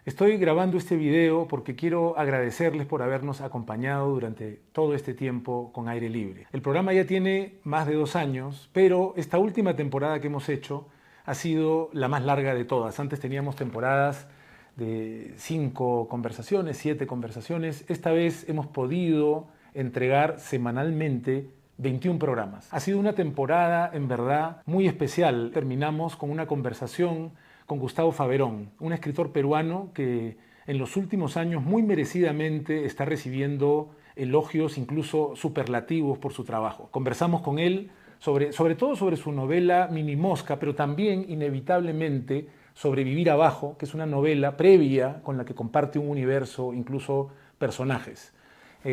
Estoy grabando este video porque quiero agradecerles por habernos acompañado durante todo este tiempo con Aire Libre. El programa ya tiene más de 2 años, pero esta última temporada que hemos hecho ha sido la más larga de todas. Antes teníamos temporadas de 5 conversaciones, 7 conversaciones. Esta vez hemos podido entregar semanalmente 21 programas. Ha sido una temporada en verdad muy especial. Terminamos con una conversación con Gustavo Faverón, un escritor peruano que en los últimos años muy merecidamente está recibiendo elogios, incluso superlativos por su trabajo. Conversamos con él sobre todo sobre su novela Mini Mosca, pero también inevitablemente sobre Vivir Abajo, que es una novela previa con la que comparte un universo, incluso personajes.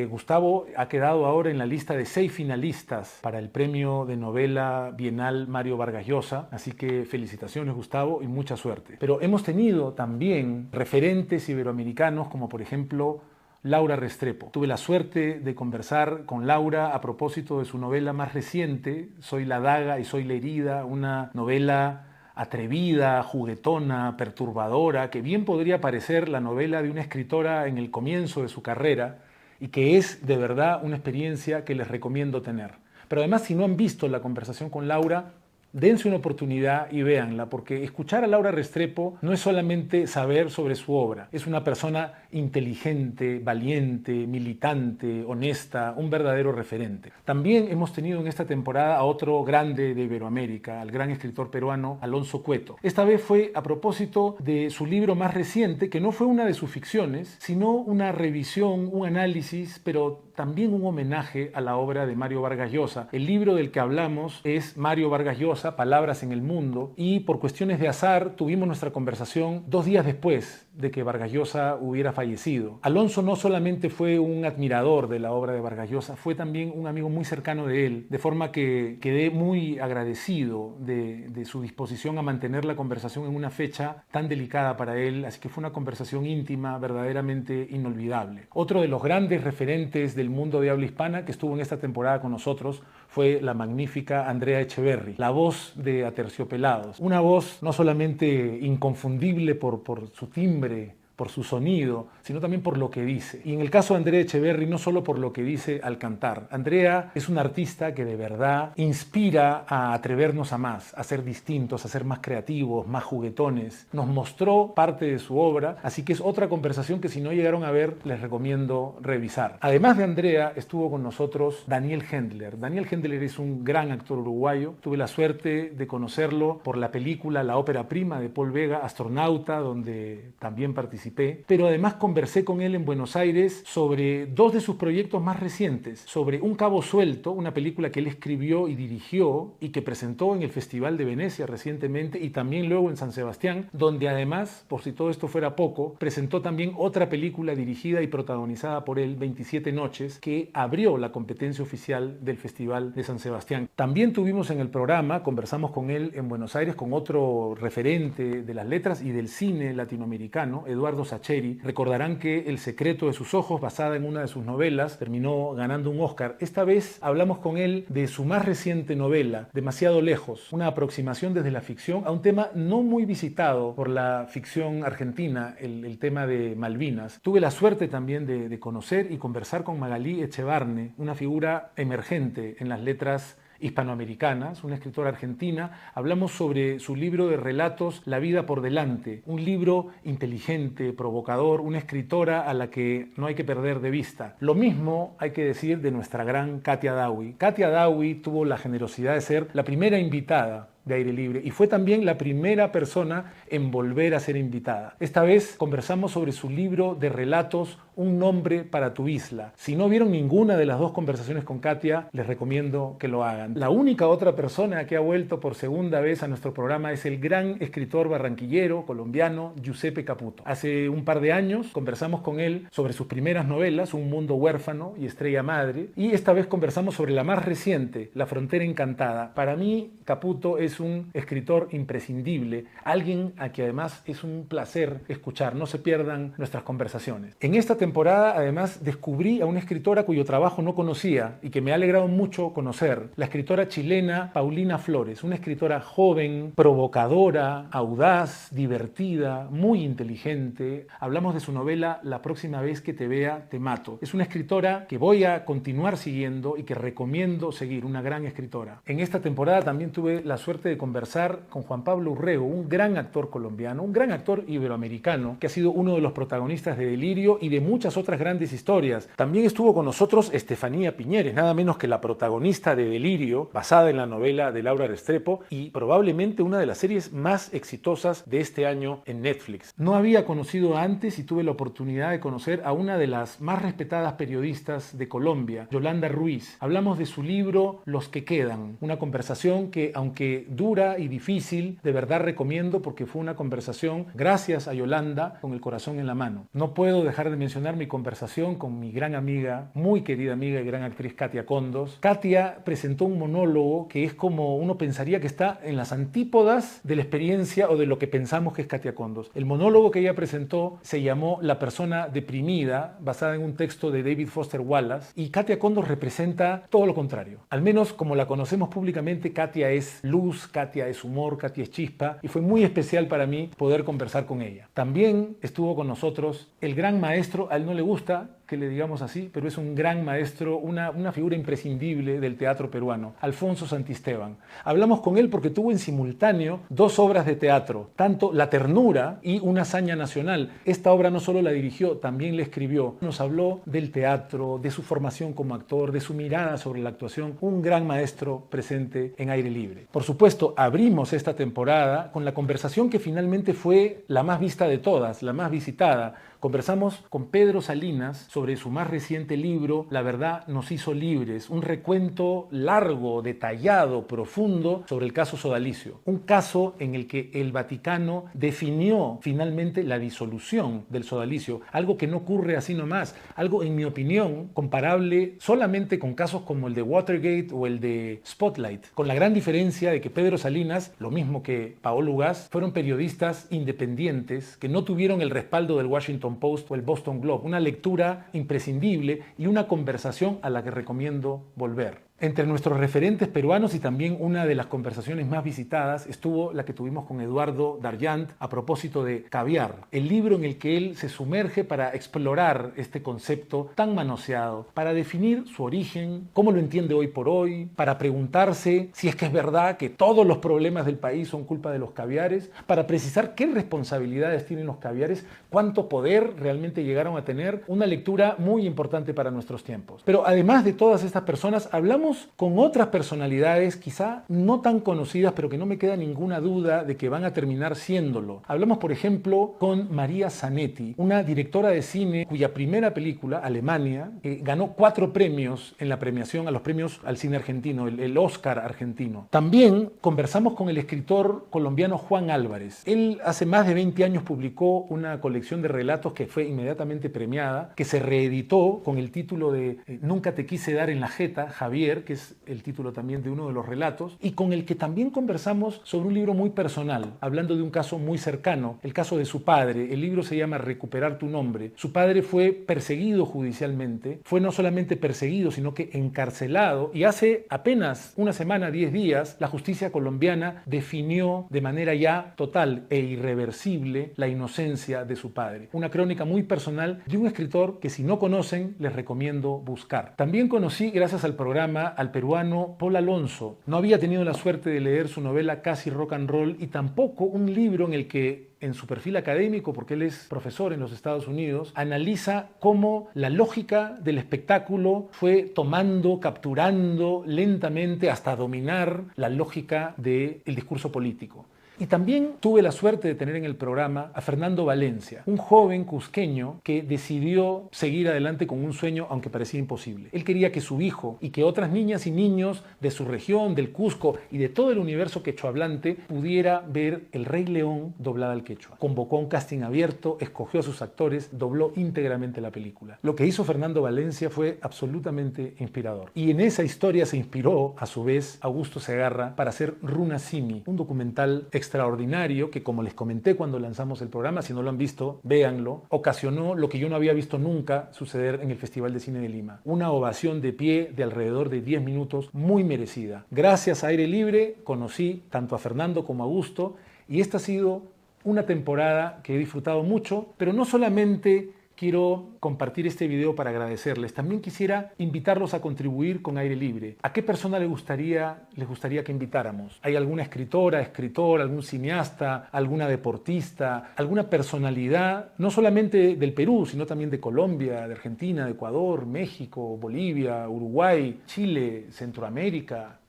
Gustavo ha quedado ahora en la lista de 6 finalistas para el premio de novela bienal Mario Vargas Llosa, así que felicitaciones Gustavo y mucha suerte. Pero hemos tenido también referentes iberoamericanos como por ejemplo Laura Restrepo. Tuve la suerte de conversar con Laura a propósito de su novela más reciente, Soy la daga y soy la herida, una novela atrevida, juguetona, perturbadora, que bien podría parecer la novela de una escritora en el comienzo de su carrera, y que es de verdad una experiencia que les recomiendo tener. Pero además, si no han visto la conversación con Laura, dense una oportunidad y véanla, porque escuchar a Laura Restrepo no es solamente saber sobre su obra, es una persona inteligente, valiente, militante, honesta, un verdadero referente. También hemos tenido en esta temporada a otro grande de Iberoamérica, al gran escritor peruano Alonso Cueto. Esta vez fue a propósito de su libro más reciente, que no fue una de sus ficciones, sino una revisión, un análisis, pero también un homenaje a la obra de Mario Vargas Llosa. El libro del que hablamos es Mario Vargas Llosa, Palabras en el Mundo, y por cuestiones de azar tuvimos nuestra conversación 2 días después de que Vargas Llosa hubiera fallecido. Alonso no solamente fue un admirador de la obra de Vargas Llosa, fue también un amigo muy cercano de él, de forma que quedé muy agradecido de su disposición a mantener la conversación en una fecha tan delicada para él, así que fue una conversación íntima, verdaderamente inolvidable. Otro de los grandes referentes del mundo de habla hispana que estuvo en esta temporada con nosotros fue la magnífica Andrea Echeverry, la voz de Aterciopelados. Una voz no solamente inconfundible por su timbre, por su sonido, sino también por lo que dice. Y en el caso de Andrea Echeverry, no solo por lo que dice al cantar. Andrea es una artista que de verdad inspira a atrevernos a más, a ser distintos, a ser más creativos, más juguetones. Nos mostró parte de su obra, así que es otra conversación que si no llegaron a ver, les recomiendo revisar. Además de Andrea, estuvo con nosotros Daniel Hendler. Daniel Hendler es un gran actor uruguayo. Tuve la suerte de conocerlo por la película La ópera prima de Paul Vega, Astronauta, donde también participó. Pero además conversé con él en Buenos Aires sobre 2 de sus proyectos más recientes, sobre Un cabo suelto, una película que él escribió y dirigió y que presentó en el Festival de Venecia recientemente y también luego en San Sebastián, donde además, por si todo esto fuera poco, presentó también otra película dirigida y protagonizada por él, 27 noches, que abrió la competencia oficial del Festival de San Sebastián. También tuvimos en el programa, conversamos con él en Buenos Aires, con otro referente de las letras y del cine latinoamericano, Eduardo Sacheri. Recordarán que El secreto de sus ojos, basada en una de sus novelas, terminó ganando un Oscar. Esta vez hablamos con él de su más reciente novela, Demasiado lejos, una aproximación desde la ficción a un tema no muy visitado por la ficción argentina, el tema de Malvinas. Tuve la suerte también de conocer y conversar con Magalí Echevarne, una figura emergente en las letras hispanoamericanas, una escritora argentina. Hablamos sobre su libro de relatos La vida por delante, un libro inteligente, provocador, una escritora a la que no hay que perder de vista. Lo mismo hay que decir de nuestra gran Katia Dawi. Katia Dawi tuvo la generosidad de ser la primera invitada de Aire Libre y fue también la primera persona en volver a ser invitada. Esta vez conversamos sobre su libro de relatos Un nombre para tu isla. Si no vieron ninguna de las 2 conversaciones con Katia, les recomiendo que lo hagan. La única otra persona que ha vuelto por segunda vez a nuestro programa es el gran escritor barranquillero colombiano Giuseppe Caputo. Hace un par de años conversamos con él sobre sus primeras novelas, Un mundo huérfano y Estrella Madre, y esta vez conversamos sobre la más reciente, La frontera encantada. Para mí, Caputo es es un escritor imprescindible, alguien a quien además es un placer escuchar, no se pierdan nuestras conversaciones. En esta temporada además descubrí a una escritora cuyo trabajo no conocía y que me ha alegrado mucho conocer, la escritora chilena Paulina Flores, una escritora joven, provocadora, audaz, divertida, muy inteligente. Hablamos de su novela La próxima vez que te vea, te mato. Es una escritora que voy a continuar siguiendo y que recomiendo seguir, una gran escritora. En esta temporada también tuve la suerte de conversar con Juan Pablo Urrego, un gran actor colombiano, un gran actor iberoamericano, que ha sido uno de los protagonistas de Delirio y de muchas otras grandes historias. También estuvo con nosotros Estefanía Piñeres, nada menos que la protagonista de Delirio, basada en la novela de Laura Restrepo y probablemente una de las series más exitosas de este año en Netflix. No había conocido antes y tuve la oportunidad de conocer a una de las más respetadas periodistas de Colombia, Yolanda Ruiz. Hablamos de su libro Los que quedan, una conversación que, aunque dura y difícil, de verdad recomiendo porque fue una conversación, gracias a Yolanda, con el corazón en la mano. No puedo dejar de mencionar mi conversación con mi gran amiga, muy querida amiga y gran actriz Katia Condos. Katia presentó un monólogo que es como uno pensaría que está en las antípodas de la experiencia o de lo que pensamos que es Katia Condos. El monólogo que ella presentó se llamó La persona deprimida, basada en un texto de David Foster Wallace, y Katia Condos representa todo lo contrario. Al menos como la conocemos públicamente, Katia es luz, Katia es humor, Katia es chispa, y fue muy especial para mí poder conversar con ella. También estuvo con nosotros el gran maestro, a él no le gusta que le digamos así, pero es un gran maestro, una figura imprescindible del teatro peruano, Alfonso Santisteban. Hablamos con él porque tuvo en simultáneo dos obras de teatro, tanto La ternura y Una hazaña nacional. Esta obra no solo la dirigió, también la escribió. Nos habló del teatro, de su formación como actor, de su mirada sobre la actuación, un gran maestro presente en Aire Libre. Por supuesto, abrimos esta temporada con la conversación que finalmente fue la más vista de todas, la más visitada. Conversamos con Pedro Salinas sobre su más reciente libro, La verdad nos hizo libres, un recuento largo, detallado, profundo sobre el caso Sodalicio. Un caso en el que el Vaticano definió finalmente la disolución del Sodalicio, algo que no ocurre así nomás, algo en mi opinión comparable solamente con casos como el de Watergate o el de Spotlight, con la gran diferencia de que Pedro Salinas, lo mismo que Paolo Ugaz, fueron periodistas independientes que no tuvieron el respaldo del Washington Post o el Boston Globe, una lectura imprescindible y una conversación a la que recomiendo volver. Entre nuestros referentes peruanos y también una de las conversaciones más visitadas estuvo la que tuvimos con Eduardo Darjant a propósito de Caviar, el libro en el que él se sumerge para explorar este concepto tan manoseado, para definir su origen, cómo lo entiende hoy por hoy, para preguntarse si es que es verdad que todos los problemas del país son culpa de los caviares, para precisar qué responsabilidades tienen los caviares, cuánto poder realmente llegaron a tener, una lectura muy importante para nuestros tiempos. Pero además de todas estas personas, hablamos con otras personalidades quizá no tan conocidas, pero que no me queda ninguna duda de que van a terminar siéndolo. Hablamos, por ejemplo, con María Zanetti, una directora de cine cuya primera película, Alemania, ganó 4 premios en la premiación a los premios al cine argentino, el Oscar argentino. También conversamos con el escritor colombiano Juan Álvarez. Él hace más de 20 años publicó una colección de relatos que fue inmediatamente premiada, que se reeditó con el título de Nunca te quise dar en la jeta, Javier, que es el título también de uno de los relatos, y con el que también conversamos sobre un libro muy personal, hablando de un caso muy cercano, el caso de su padre. El libro se llama Recuperar tu nombre. Su padre fue perseguido judicialmente, fue no solamente perseguido, sino que encarcelado, y hace apenas una semana, 10 días, la justicia colombiana definió de manera ya total e irreversible la inocencia de su padre. Una crónica muy personal de un escritor que, si no conocen, les recomiendo buscar. También conocí, gracias al programa, al peruano Paul Alonso. No había tenido la suerte de leer su novela Casi Rock and Roll y tampoco un libro en el que, en su perfil académico, porque él es profesor en los Estados Unidos, analiza cómo la lógica del espectáculo fue tomando, capturando lentamente hasta dominar la lógica del discurso político. Y también tuve la suerte de tener en el programa a Fernando Valencia, un joven cusqueño que decidió seguir adelante con un sueño aunque parecía imposible. Él quería que su hijo y que otras niñas y niños de su región, del Cusco y de todo el universo quechohablante pudiera ver El Rey León doblada al quechua. Convocó un casting abierto, escogió a sus actores, dobló íntegramente la película. Lo que hizo Fernando Valencia fue absolutamente inspirador. Y en esa historia se inspiró, a su vez, Augusto Segarra para hacer Runa Simi, un documental extraordinario que, como les comenté cuando lanzamos el programa, si no lo han visto, véanlo, ocasionó lo que yo no había visto nunca suceder en el Festival de Cine de Lima. Una ovación de pie de alrededor de 10 minutos muy merecida. Gracias a Aire Libre conocí tanto a Fernando como a Augusto y esta ha sido una temporada que he disfrutado mucho, pero no solamente quiero compartir este video para agradecerles. También quisiera invitarlos a contribuir con Aire Libre. ¿A qué persona les gustaría que invitáramos? ¿Hay alguna escritora, escritor, algún cineasta, alguna deportista, alguna personalidad, no solamente del Perú, sino también de Colombia, de Argentina, de Ecuador, México, Bolivia, Uruguay, Chile, Centroamérica,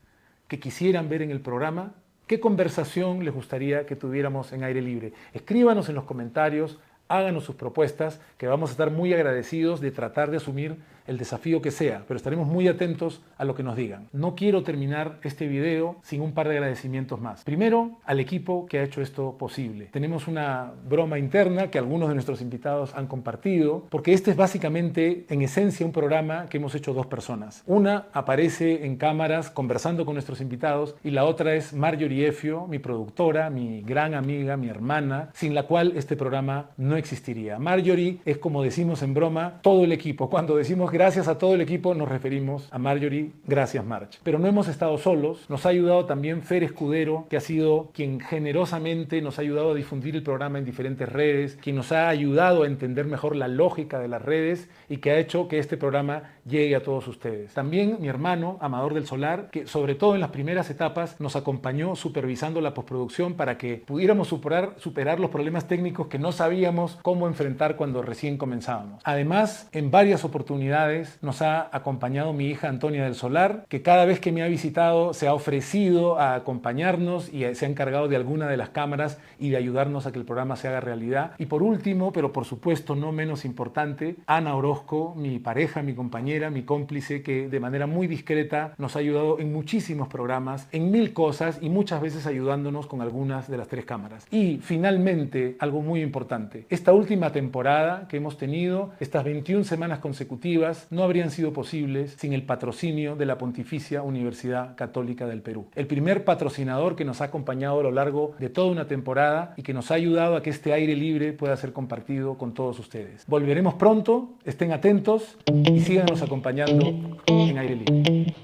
que quisieran ver en el programa? ¿Qué conversación les gustaría que tuviéramos en Aire Libre? Escríbanos en los comentarios. Háganos sus propuestas, que vamos a estar muy agradecidos de tratar de asumir el desafío que sea, pero estaremos muy atentos a lo que nos digan. No quiero terminar este video sin un par de agradecimientos más. Primero, al equipo que ha hecho esto posible. Tenemos una broma interna que algunos de nuestros invitados han compartido, porque este es básicamente, en esencia, un programa que hemos hecho dos personas. Una aparece en cámaras conversando con nuestros invitados y la otra es Marjorie Effio, mi productora, mi gran amiga, mi hermana, sin la cual este programa no existiría. Marjorie es, como decimos en broma, todo el equipo. Cuando decimos gracias a todo el equipo nos referimos a Marjorie. Gracias, March. Pero no hemos estado solos. Nos ha ayudado también Fer Escudero, que ha sido quien generosamente nos ha ayudado a difundir el programa en diferentes redes, quien nos ha ayudado a entender mejor la lógica de las redes y que ha hecho que este programa llegue a todos ustedes. También mi hermano, Amador del Solar, que sobre todo en las primeras etapas nos acompañó supervisando la postproducción para que pudiéramos superar los problemas técnicos que no sabíamos cómo enfrentar cuando recién comenzábamos. Además, en varias oportunidades nos ha acompañado mi hija Antonia del Solar, que cada vez que me ha visitado se ha ofrecido a acompañarnos y se ha encargado de alguna de las cámaras y de ayudarnos a que el programa se haga realidad. Y por último, pero por supuesto no menos importante, Ana Orozco, mi pareja, mi compañera, mi cómplice, que de manera muy discreta nos ha ayudado en muchísimos programas, en mil cosas y muchas veces ayudándonos con algunas de las tres cámaras. Y finalmente, algo muy importante, esta última temporada que hemos tenido, estas 21 semanas consecutivas, no habrían sido posibles sin el patrocinio de la Pontificia Universidad Católica del Perú. El primer patrocinador que nos ha acompañado a lo largo de toda una temporada y que nos ha ayudado a que este aire libre pueda ser compartido con todos ustedes. Volveremos pronto, estén atentos y síganos acompañando en Aire Libre.